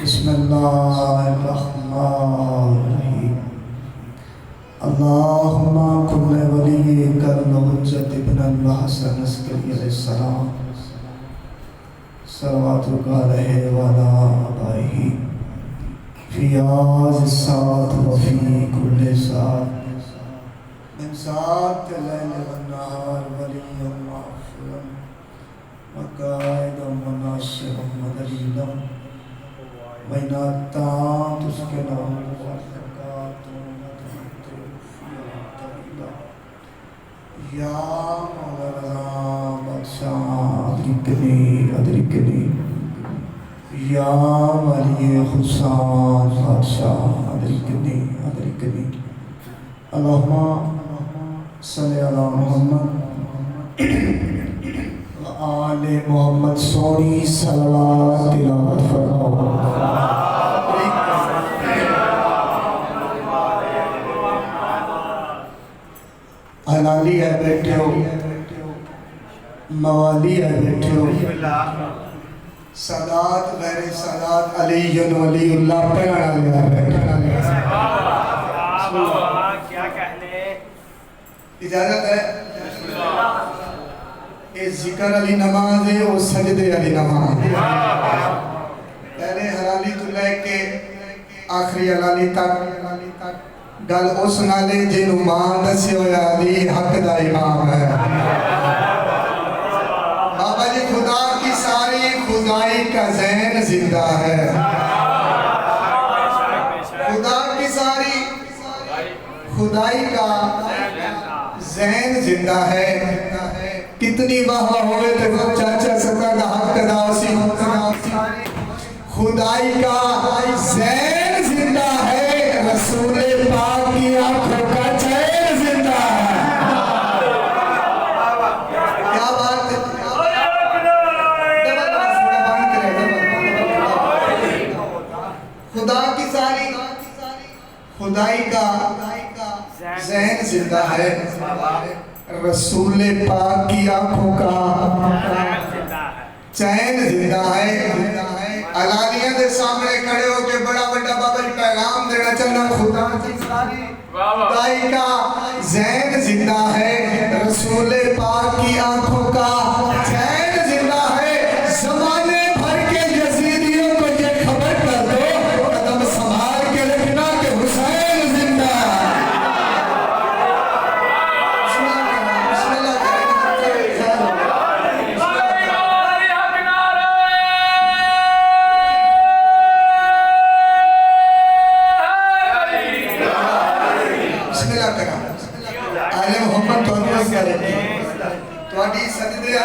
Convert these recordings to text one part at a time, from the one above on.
बिस्मिल्लाहिर्रहमानिर्रहीम। अल्लाहुम्मा कुल्ल वलिय्यिकल हुज्जत इब्न अल-हसन अस्करी अलैहिस्सलाम सल्लल्लाहु अलैहि व अला आबाइही फी हाज़िस साअत व फी कुल्लि साअत मिन साअतिल लैल वन नहार वलिय्यन माफ़ूरन व काइदन व नासिरन व दलीलन व इन अत्ताअत उसके नाम या मौलाना बादशाह अदरिकनी या वली हुसैन बादशाह अदरिकनी अल्लाहुम्मा सल्ली अला मुहम्मद व आले मुहम्मद सोनी सल्लल्लाहु तिलावत फरमाओ। हलाली है बैठे हो, मवाली है बैठे हो, सादात गैर सादात अलीयुन वलीउल्लाह पढ़ना गया बैठना गया। क्या कहने इजाजत है? ये जिक्र अली नमाज है और सजदे अली नमाज है। पहले हलाली तो लेके आखिरी हलाली तक गल उस नाले जिन्हों मां दस्यो अली हक दा इमाम है। बाबा जी खुदा की सारी खुदाई का ज़हन जिंदा है, खुदा की सारी खुदाई का ज़हन जिंदा है। कितनी वाह होवे तो चाचा सका का हक दा उसी खुदाई का ज़हन जिंदा है। रसूल पाक की आंखों का चैन जिंदा है। क्या बात है? खुदा की सारी खुदाई का ज़हन जिंदा है। रसूल पाक की आंखों का चैन जिंदा है। अलालिया के सामने खड़े होके बड़ा बड़ा बाबा जी पैगाम देना चाहना। खुदा की सारी खुदाई का ज़हन जिंदा है। रसूल पाक की आंखों का चैन जिंदा है। ज़माने भर के यजीदियों को ये खबर कर दो, कदम संभाल के रखना कि हुसैन जिंदा है।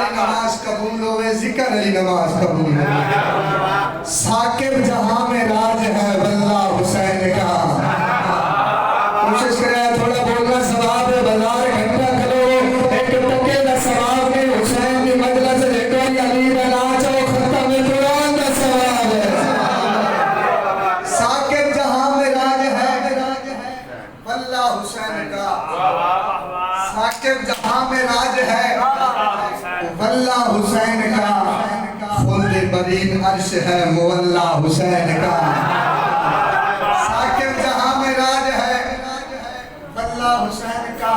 नमाज कबूल होवे, जिक्र अली नमाज कबूल होवे। साकिब जहां में राज है वल्लाह हुसैन का। कोशिश करे थोड़ा बोलना सवाब है। बाजार घंटा खलो एक टके का सवाब है। हुसैन की मजलिस देखो अली का नाचो खत्म कुरान का सवाब है। साकिब जहां में राज है वल्लाह हुसैन का। साकिब जहां में राज है वल्लाह हुसैन का। खुल्द बरीन अर्श है मुवल्ला हुसैन का। साकिब जहां में राज है वल्लाह हुसैन का।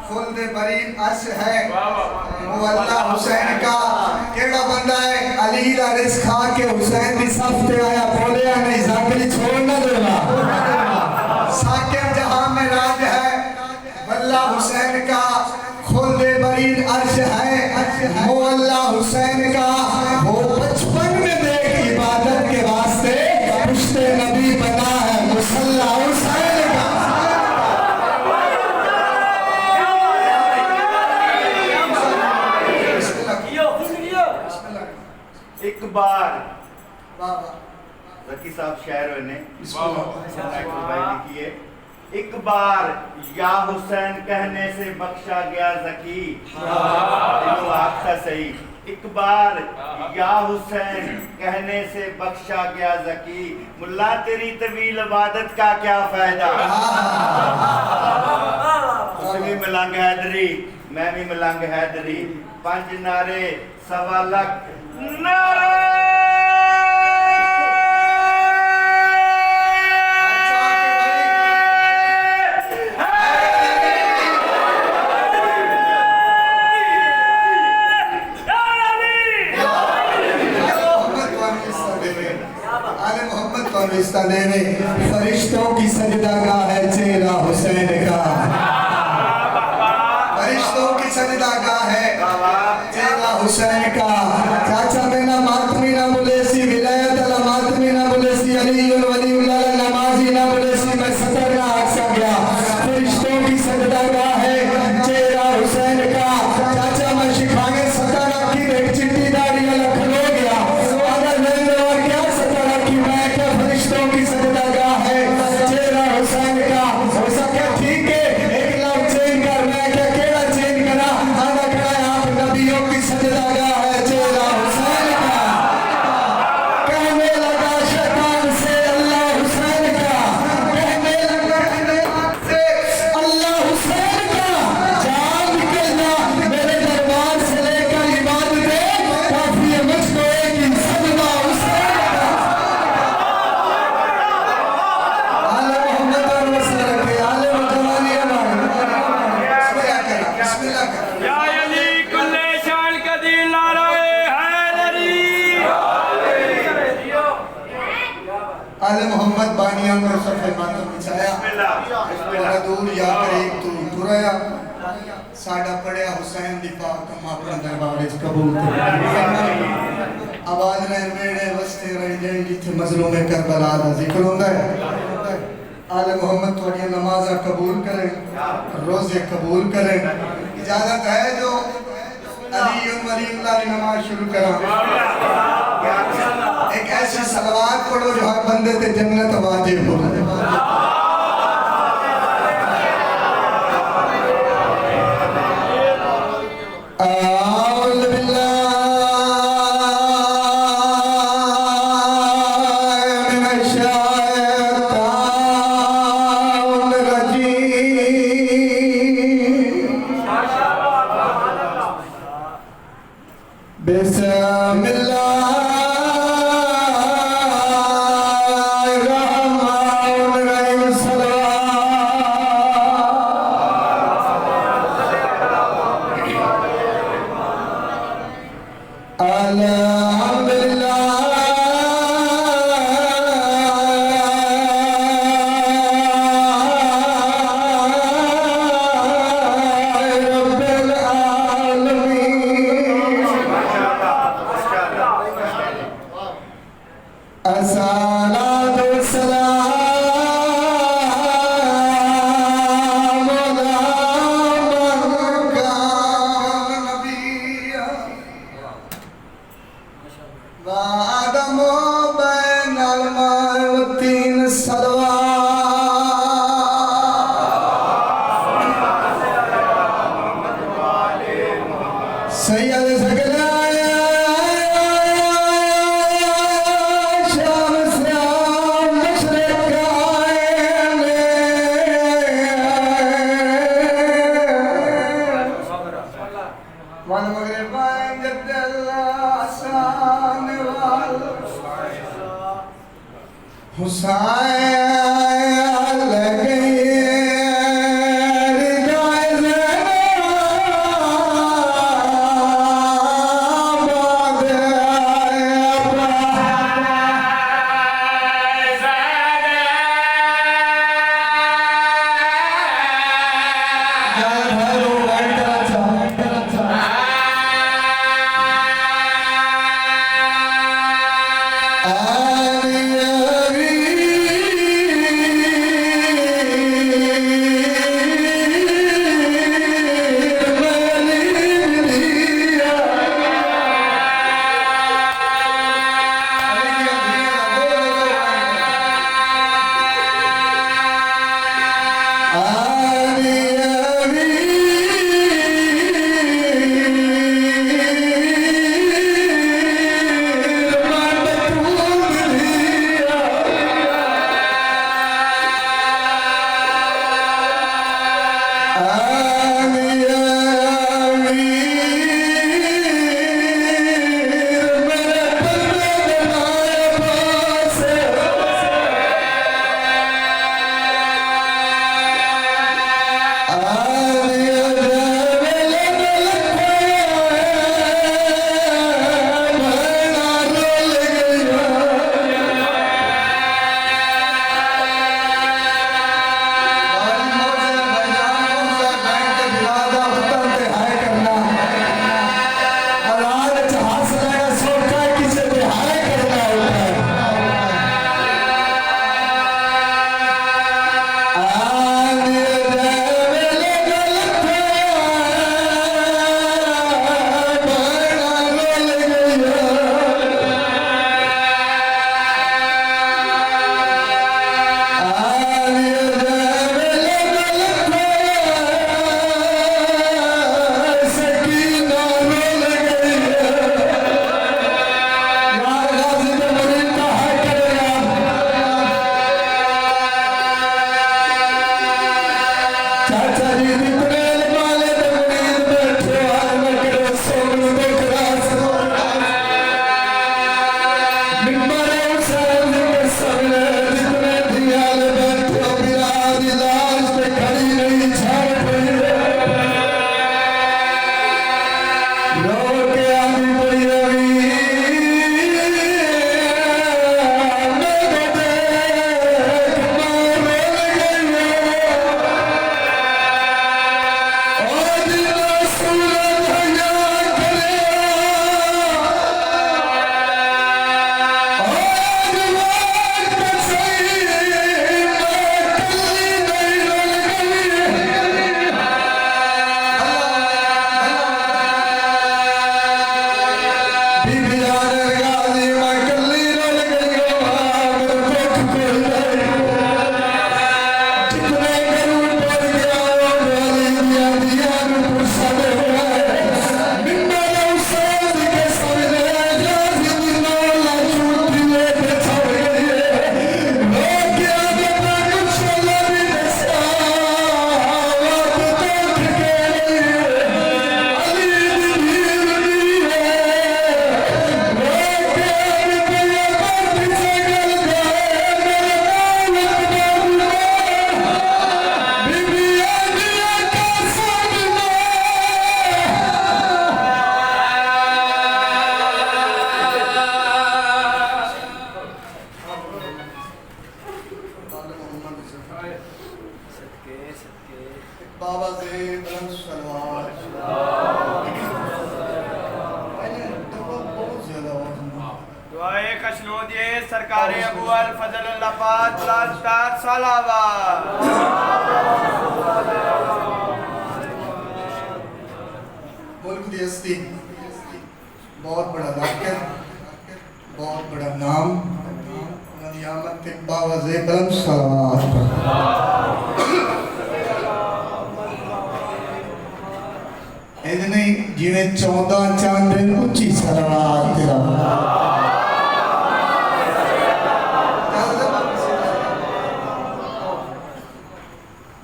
खुल्द बरीन अर्श है मुवल्ला हुसैन का। केड़ा बंदा है अली दा रिज़्क़ खा के हुसैन दी सफ ते आया बोलिया नहीं ज़ाकरी छोड़ ना देना। साकिब जहां में राज है वल्लाह हुसैन का। खुल्द बरीन अर्श है मुअल्ला हुसैन का। वो बचपन में देख इबादत के वास्ते पुश्ते नबी बना है मुसल्ला हुसैन का। एक बार जकी साहब शायर ने लिखी है। एक बार या हुसैन कहने से बख्शा गया ज़की। आखा सही। एक बार या हुसैन कहने से बख्शा गया ज़की, मुल्ला तेरी तवील इबादत का क्या फायदा। तुम भी मलंग हैदरी, मैं भी मलंग हैदरी, 5 नारे 1.25 लाख नारे। फरिश्तों की सजदागाह है चेहरा हुसैन का, फरिश्तों की सजदागाह है चेहरा हुसैन का। चाचा मेरा मातमी ना बोले सी विलायत अला मातमी ना बोले सी अली वलीउल्लाह नमाजी ना बोले सी मैं सतर ना आसा गया। फरिश्तों की सजदागाह है चेहरा हुसैन का। चाचा मैं शिखाने सतर की एक चिट्टी दाढ़ी वाला खलो गया, अगर मैंने और क्या सतर की मैं क्या फरिश्तों की सजदागाह है चेहरा हुसैन का। हो सके ठीक है एक लफ्ज चेंज कर, मैं क्या केड़ा चेंज करा, आधा खड़ा है आप नबियों की सजदागाह है चेहरा हुसैन का। कहने लगा शैतान से अल्लाह हुसैन का, कहने लगा से अल्लाह हुसैन का, जान के ना मेरे दरबार से लेकर इबादतें काफी है मुझको एक ही सजदा हुसैन का। आले मोहम्मद और वसल्लम के आले मुतवाली बिस्मिल्लाह कर। या अली कुल्ले शान का दिल नाराए हैदरी। आले मोहम्मद बानियान में सफे मातम बिछाया और दूर या करीब तू तुरया साडा पड़िया हुसैन दी पाक हम अपने दरबार विच कबूल कर। आवाज ने मेरे वस्ते रह जाए जिथे मजलूम करबला दा जिक्र होंदा है। आले मोहम्मद थोड़ी नमाज़ कबूल करें, रोजे कबूल करें। इजाजत है जो अली वलीउल्लाह की नमाज शुरू करा। एक ऐसी सलवात पढ़ो जो हर बंदे ते जन्नत वाजिब हो। दुआए कशनूद ये सरकार अबू अल फजल अल्लापात लास्टार सलावा मुल्क दी हस्ती बहुत बड़ा वाक़या बहुत बड़ा नाम उन्हां दी आमद ते बावज़े बुलंद सलावत इह नहीं जिवें 14 चांद उच्ची सलावत तेरा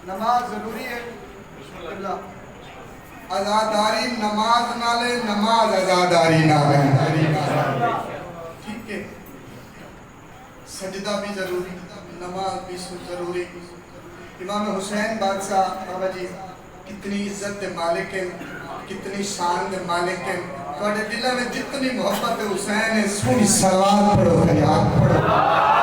नमाज जरूरी है आजादारी नमाज नाले नमाज आजादारी नाले ठीक है सजदा भी जरूरी नमाज भी जरूरी इमाम हुसैन बादशाह बाबा जी कितनी इज्जत के मालिक हैं कितनी शान के मालिक हैं थोड़े दिल में जितनी मोहब्बत है हुसैन है सोनी सलावत पढ़ो फरियाद पढ़ो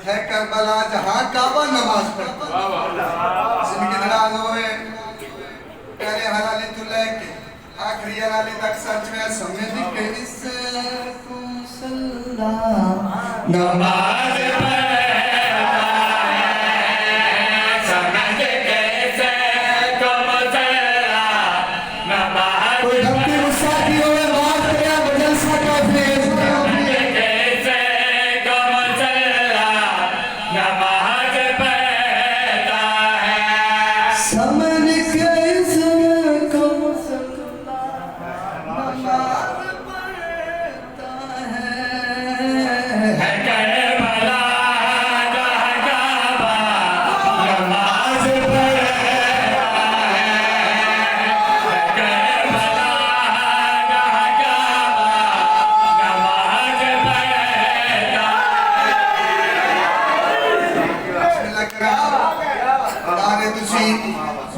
है करबला जहां काबा नमाज पढ़ता जिंदगी दराज होए पहले हलाली तो लेके आखिरी हलाली तक सच में समझ दी कैसे को सल्ला नमाज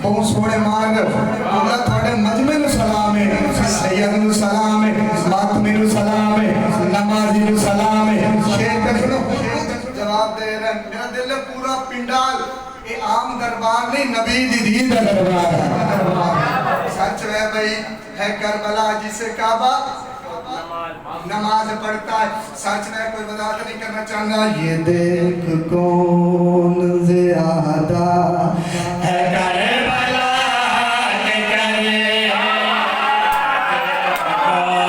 बहुत सोने मार अल्लाह थोड़े मजमे नु सलाम है सैयद नु सलाम है मातमी नु सलाम है नमाजी नु सलाम है शेर देखो जवाब दे रहे मेरा दिल पूरा पिंडाल ये आम दरबार नहीं नबी दी दीद दा दरबार है सच है भाई है करबला जिसे काबा नमाज पढ़ता है सच में कोई वजाहत नहीं करना चाहता ये देख कौन ज़्यादा है करबला के करे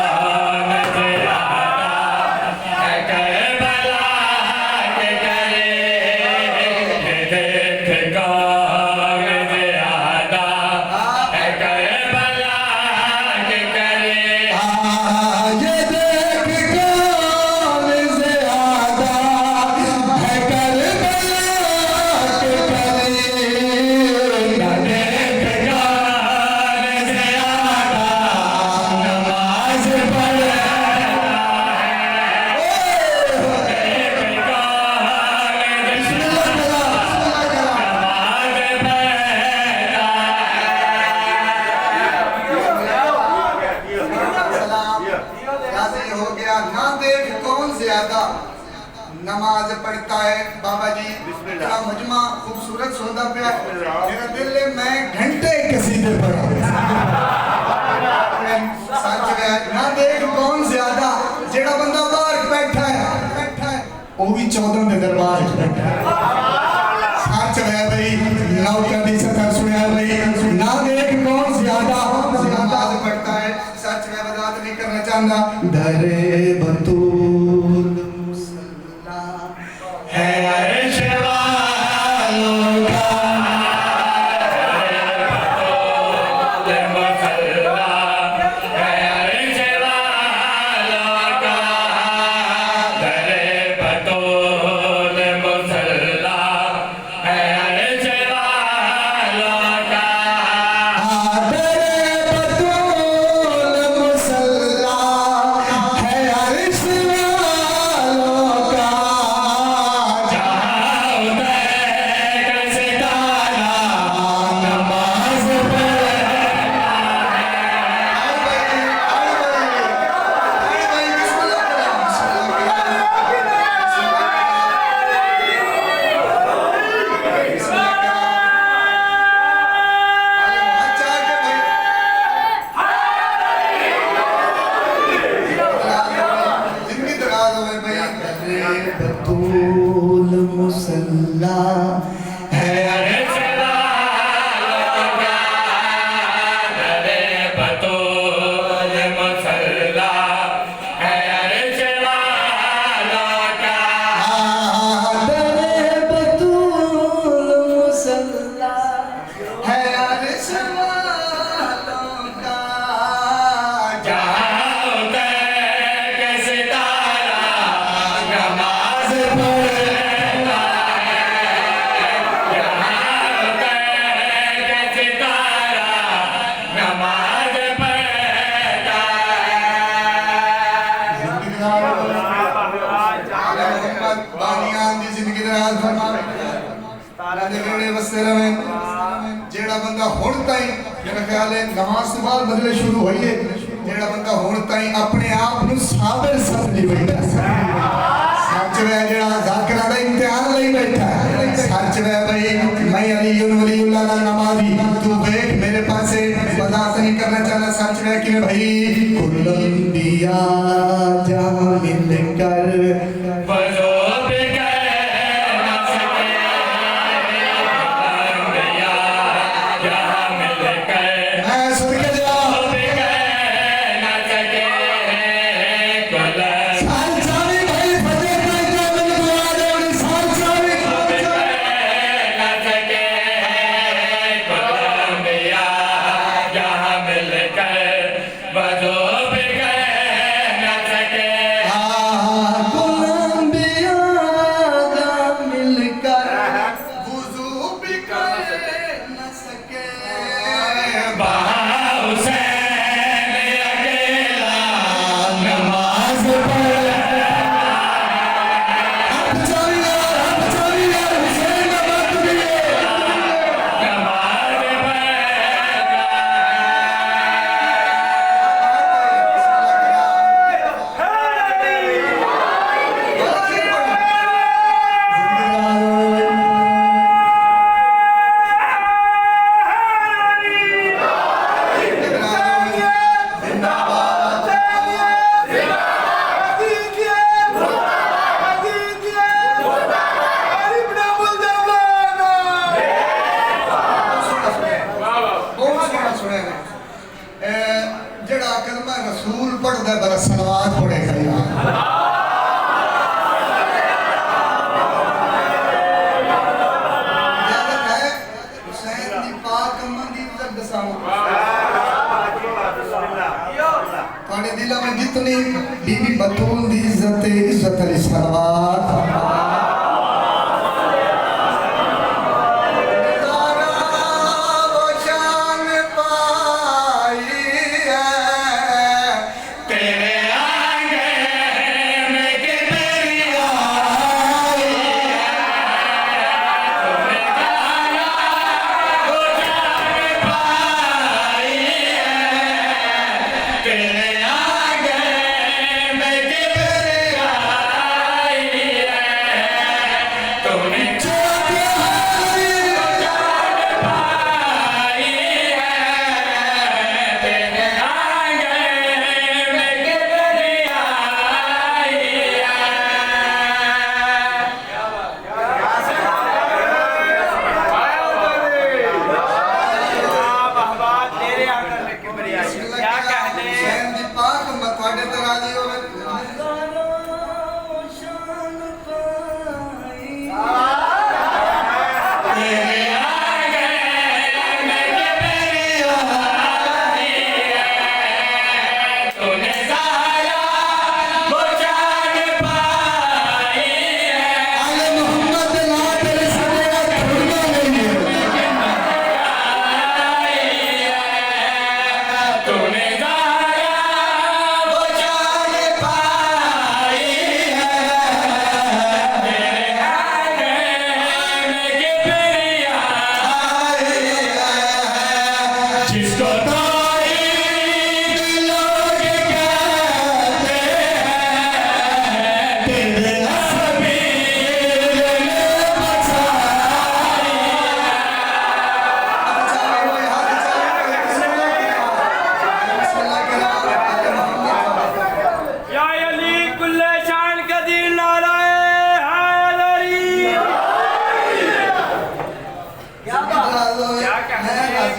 कौन ज़्यादा है करबला के करे देख कौन ज़्यादा है करबला के करे है करबला पढ़ता है बाबा जी बिस्मिल्लाह। इतना मजमा खूबसूरत सुनता पिया मेरा दिल है मैं घंटे कसीदे पढ़ा सच है ना देख कौन ज्यादा जेड़ा बंदा बाहर बैठा है वो भी 14 के दरबार च बैठा है सच है भाई नौकर दी सतर सुनया भाई ना देख कौन ज्यादा नमाज पढ़ता है सच में वजात नहीं करना चाहता दरे बतूल मुसल्ला है अर्श वालों का बतूल मुसल्ला है जेड़ा बंदा हुण ताई मेरा ख्याल है नमाज के बाद बदले शुरू हुई है जेड़ा बंदा हुण ताई अपने आप नु साबिर समझी बैठा सच है जेड़ा जाकरा दा इम्तिहान लई बैठा सच है भाई मैं अली वलीउल्लाह दा नमाजी तू देख मेरे पास से वजात नहीं करना चाहता सच है कि भाई कुल्लम दिया जा मिलकर बजो जेड़ा कलमा रसूल पढ़दा बड़ा सलवात पढ़े खड़ी हुसैन दी पाक अम्मा दी इज्जत दसाऊं थोड़े दिल में जितनी बीबी बतूल दी इज्जत अली सलवात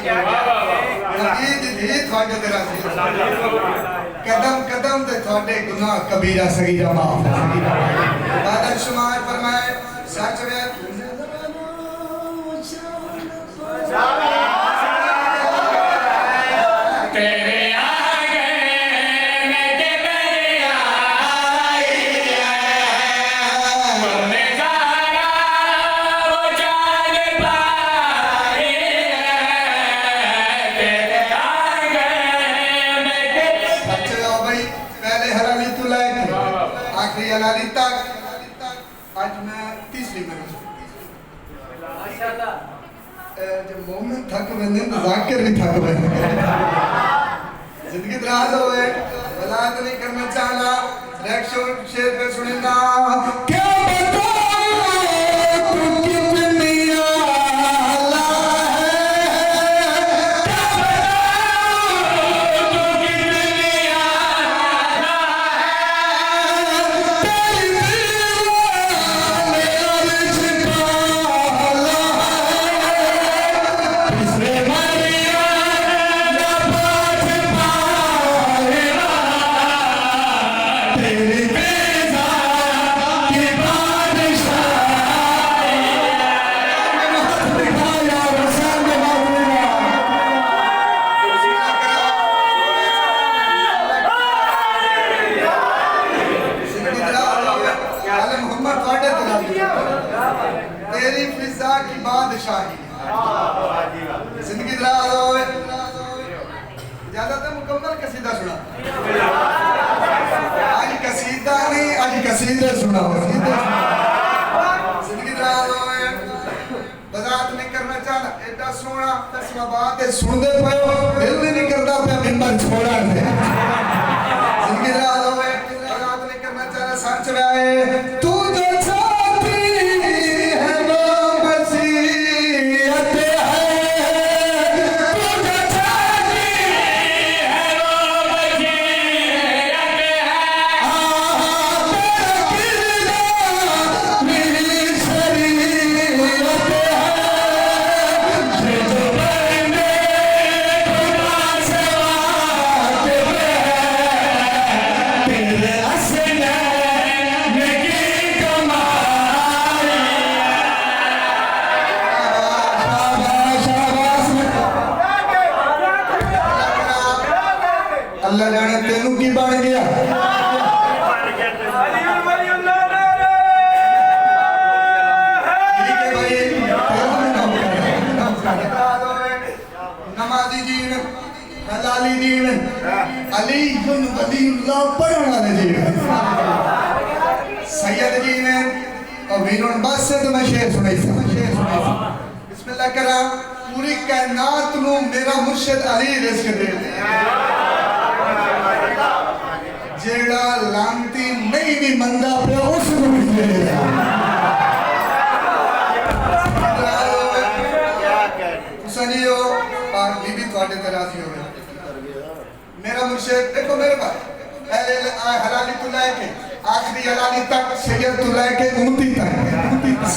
नबी दी धी थोड़े ते राजी कदम कदम ते थोड़े गुनाह कबीरा सगीरा माफ बादल शुमार फरमाए सच वे तेरे आगे मैं के मेरे आई है तुमने जाना वो जान पाई है तेरे आगे मैं के सच हो भाई पहले हलाली तू लाए आखिरी हलाली तक आज मैं तीसरी में जब मोमिन थक बंदे तो जाकिर भी थक बंदे जिंदगी दराज होए वलायत नहीं करना चाहना रिएक्शन शेर पे सुनेगा क्या बताऊं तू कितनी आला है क्या बताऊं तू कितनी आला है तेरी दीवार अर्ज पाला इसने मरिया ना बाज पाएगा तेरी बेजा की बादशाही दिखाया रसन मोहम्मद वाडे तेरी फिजा की बादशाही जिंदगी दराज होए ज्यादातर मुकम्मल कसीदा सुना आज कसीदा नहीं आज कसीदे सुना जिंदगी दराज होए बजात नहीं करना चाहना एडा सोना तस्मा बात है सुन दे पायो दिल नहीं करता पे मिंबर छोड़ा है जिंदगी दराज होए बजात नहीं करना चाहना सच रहे तू जो चाहती है वो वसीयत है तू जो चाहती है वो वसीयत है तेरा किरदार मेरी शरीयत है ये जो बंदे खुदा से वाकिफ है तेरे हसनैन की कमाल शाबाश अल्लाह जाने तेनू की बन गया ठीक है भाई नमाजी जी ने हलाली जी ने अली जुन वलीउल्लाह पढ़ने वाले जी ने सैयद जी ने और वीरों बस से तो मैं शेर सुनाई था बिस्मिल्लाह करा पूरी कायनात नु मेरा मुर्शिद अली रिज़्क दे जेड़ा लांती नहीं भी मंदा पे उस नु भी दे सुनियो पाक बीबी थोड़े ते राजी हो मेरा मुर्शिद देखो मेरे भाई पहले हलाली तू लेके आखिरी हलाली तक सैयद तू लेके उम्मती तक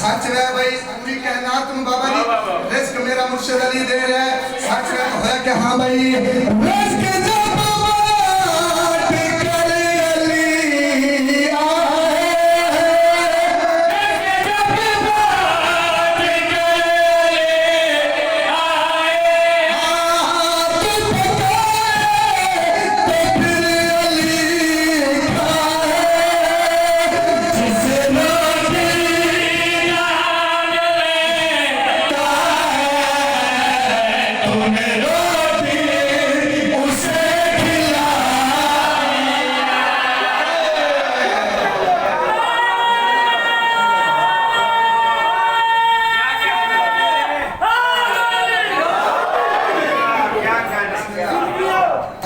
सच है भाई पूरी कायनात में बाबा जी रिज़्क मेरा मुर्शिद अली दे रहा है सच है होया कि हां भाई रिज़्क जब बात कर अली आए रिज़्क जब बात कर अली आए तो फिर अली खाए जिसे रोटी नान लेता है तुम्हें रोटी उसे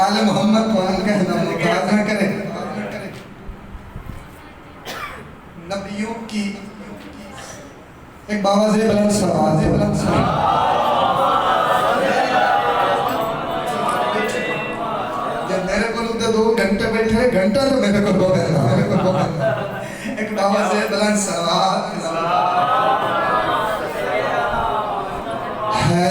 आले मोहम्मद को उनका नाम प्रार्थना करें नबियों की एक बाबा से बुलंद सवाल जब मेरे को तो 2 घंटे बैठे घंटा तो मेरे को 2 घंटा एक बाबा से बुलंद सवाल है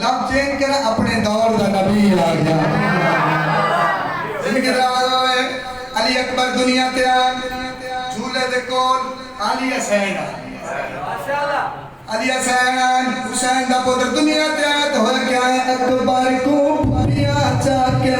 खिताब चेंज करा अपने दौर का नबी आ गया जिनके दरवाजा है अली अकबर दुनिया ते आए झूले दे कोल अली हसैन अली हसैन हुसैन दा पुत्र दुनिया ते आए तो होया क्या है अकबर को पिया चाके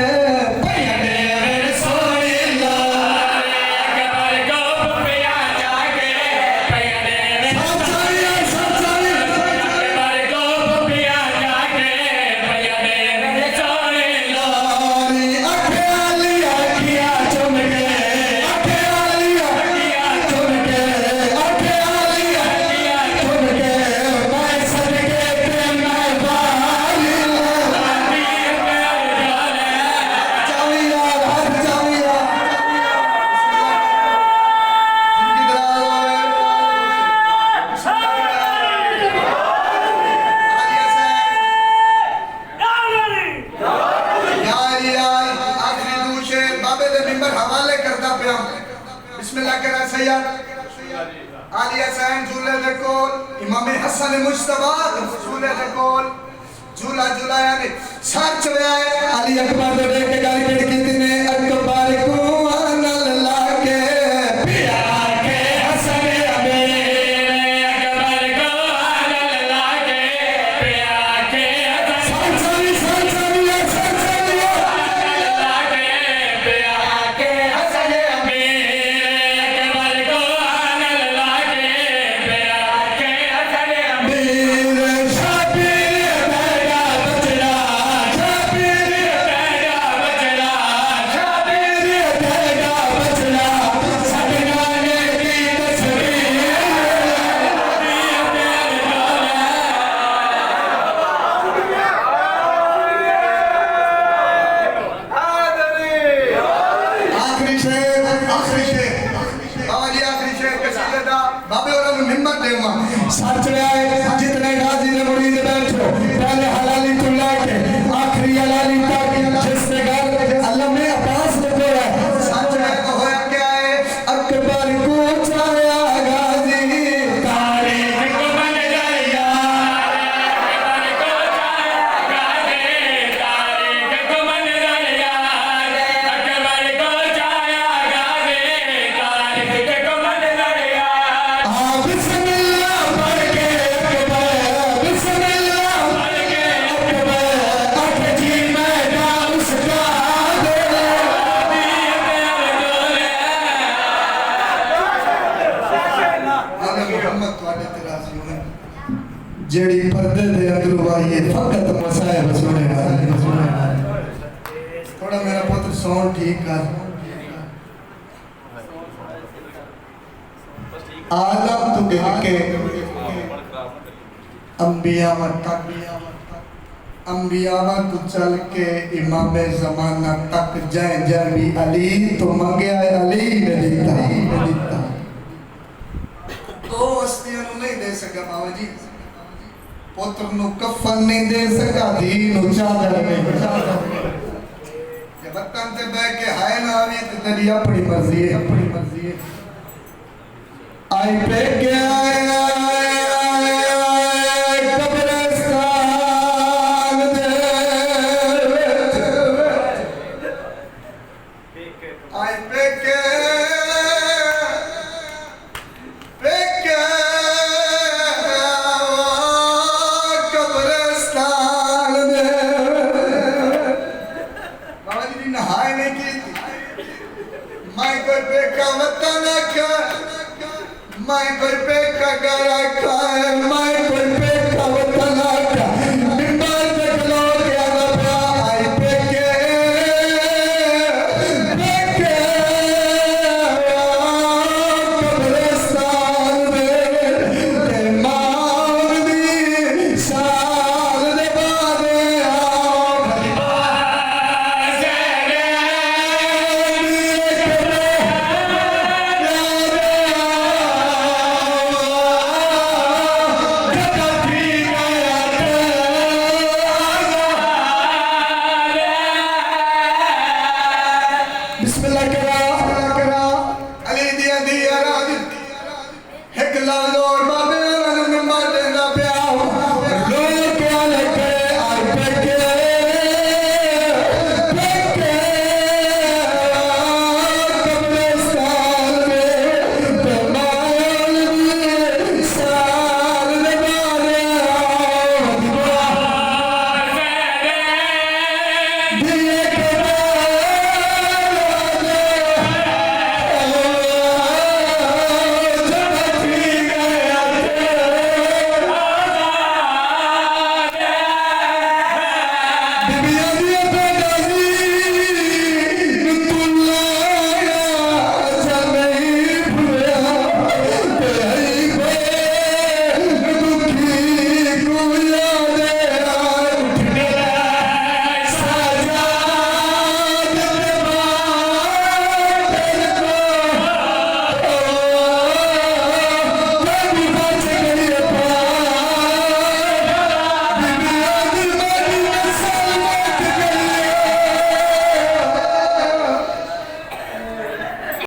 अली हसैन झूले दे कोल इमाम हसन मुज्तबा झूले दे कोल झूला झूलाया ने सच वे अली अकबर दे देख के गाली पेड़ की ने अकबर को नल लाके पिया के हसन अबे अकबर को नल लाके पिया के हसन लाके पिया के हसन अबे सच है जितने गाजी ने मुरीद बैठो पहले हलाली तो लेके आखिरी हलाली तक जिसने घर अल्लाह में अब्बास ने बोला सच है तो होया क्या है अकबर को चाया गाजी तारीख को बन गया अकबर को चाया गाजी तारीख को बन गया अकबर को चाया गाजी तारीख को बन गया जेड़ी पर्दे दे अंदर आईए फकत मसायब सुने थोड़ा मेरा पुत्र साउंड ठीक कर आदम तो के अंबिया तो चल के इमाम ज़माना तक जय जय भी अली तो मंगे अली ने दिता तो हस्तियों नहीं दे सका बाबा जी पुत्र नु कफन नहीं दे सका धी नु चादर नहीं जब वतन ते बैठ के हाय ना आवी ते तेरी अपनी मर्जी है आई पे क्या